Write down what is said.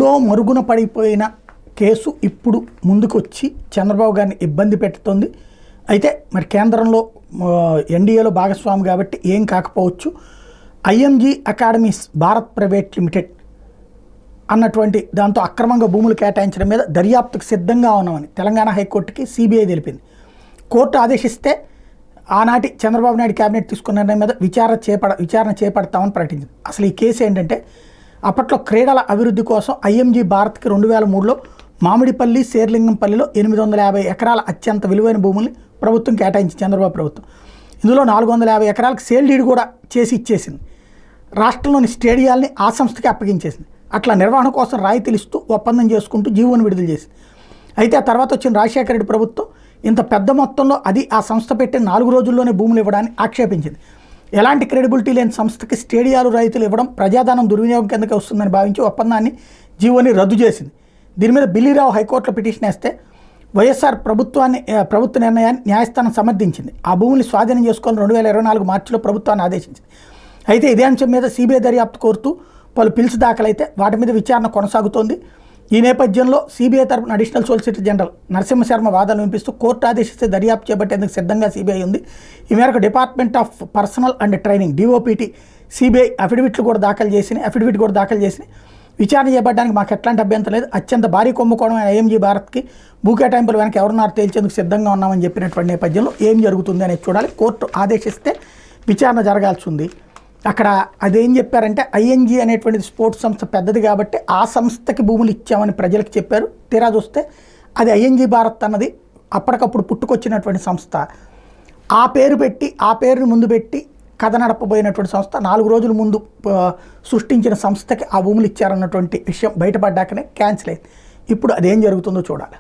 ఎప్పుడో మరుగున పడిపోయిన కేసు ఇప్పుడు ముందుకొచ్చి చంద్రబాబు గారిని ఇబ్బంది పెడుతోంది. అయితే మరి కేంద్రంలో ఎన్డీఏలో భాగస్వామి కాబట్టి ఏం కాకపోవచ్చు. IMG academies Bharat private limited అన్నటువంటి దాంతో అక్రమంగా భూములు కేటాయించడం మీద దర్యాప్తుకు సిద్ధంగా ఉన్నామని తెలంగాణ హైకోర్టుకి సిబిఐ తెలిపింది. కోర్టు ఆదేశిస్తే ఆనాటి చంద్రబాబు నాయుడు కేబినెట్ తీసుకున్న నిర్ణయం మీద విచారణ చేపడతామని ప్రకటించింది. అసలు ఈ కేసు ఏంటంటే, అప్పట్లో క్రీడల అభివృద్ధి కోసం ఐఎంజీ భారత్కి 2003లో మామిడిపల్లి శేర్లింగంపల్లిలో 850 ఎకరాల అత్యంత విలువైన భూముల్ని ప్రభుత్వం కేటాయించింది. చంద్రబాబు ప్రభుత్వం ఇందులో 450 ఎకరాలకు సేల్ డీడ్ కూడా చేసి ఇచ్చేసింది. రాష్ట్రంలోని స్టేడియాల్ని ఆ సంస్థకి అప్పగించేసింది. అట్లా నిర్వహణ కోసం రాయితీలు ఇస్తూ ఒప్పందం చేసుకుంటూ జీవోను విడుదల చేసింది. అయితే ఆ తర్వాత వచ్చిన రాజశేఖర రెడ్డి ప్రభుత్వం ఇంత పెద్ద మొత్తంలో అది ఆ సంస్థ పెట్టిన 4 రోజుల్లోనే భూములు ఇవ్వడాన్ని ఆక్షేపించింది. ఎలాంటి క్రెడిబిలిటీ లేని సంస్థకి స్టేడియాలు రైతులు ఇవ్వడం ప్రజాధనం దుర్వినియోగం కిందకి వస్తుందని భావించి ఒప్పందాన్ని జీవోని రద్దు చేసింది. దీని మీద బిల్లీరావు హైకోర్టులో పిటిషన్ వేస్తే వైఎస్ఆర్ ప్రభుత్వ నిర్ణయాన్ని న్యాయస్థానం సమర్థించింది. ఆ భూముల్ని స్వాధీనం చేసుకోవాలని 2024 మార్చిలో ప్రభుత్వాన్ని ఆదేశించింది. అయితే ఇదే అంశం మీద సిబిఐ దర్యాప్తు కోరుతూ పలు పిల్స్ దాఖలైతే వాటి మీద విచారణ కొనసాగుతోంది. ఈ నేపథ్యంలో సిబిఐ తరపున అడిషనల్ సోలిసిటర్ జనరల్ నరసింహశర్మ వాదనలు వినిపిస్తూ కోర్టు ఆదేశిస్తే దర్యాప్తు చేపట్టేందుకు సిద్ధంగా సిబిఐ ఉంది. ఈ మేరకు department of personal and training DoPT CBI affidavit కూడా దాఖలు చేసి విచారణ చేపట్టడానికి మాకు ఎట్లాంటి అభ్యంతరం లేదు, అత్యంత భారీ కుంభకోణం ఐఎంజీ భారత్కి భూ కేటాయింపులు వెనక ఎవరున్నారు తేల్చేందుకు సిద్ధంగా ఉన్నామని చెప్పినటువంటి నేపథ్యంలో ఏం జరుగుతుంది అనేది చూడాలి. కోర్టు ఆదేశిస్తే విచారణ జరగాల్సి ఉంది. అక్కడ అదేం చెప్పారంటే, ఐఎన్జీ అనేటువంటిది స్పోర్ట్స్ సంస్థ పెద్దది కాబట్టి ఆ సంస్థకి భూములు ఇచ్చామని ప్రజలకు చెప్పారు. తీరా చూస్తే అది ఐఎన్జీ భారత్ అన్నది అప్పటికప్పుడు పుట్టుకొచ్చినటువంటి సంస్థ. ఆ పేరుని ముందు పెట్టి కథ నడపబోయినటువంటి సంస్థ 4 రోజుల ముందు సృష్టించిన సంస్థకి ఆ భూములు ఇచ్చారన్నటువంటి విషయం బయటపడ్డాకనే క్యాన్సిల్ అయింది. ఇప్పుడు అదేం జరుగుతుందో చూడాలి.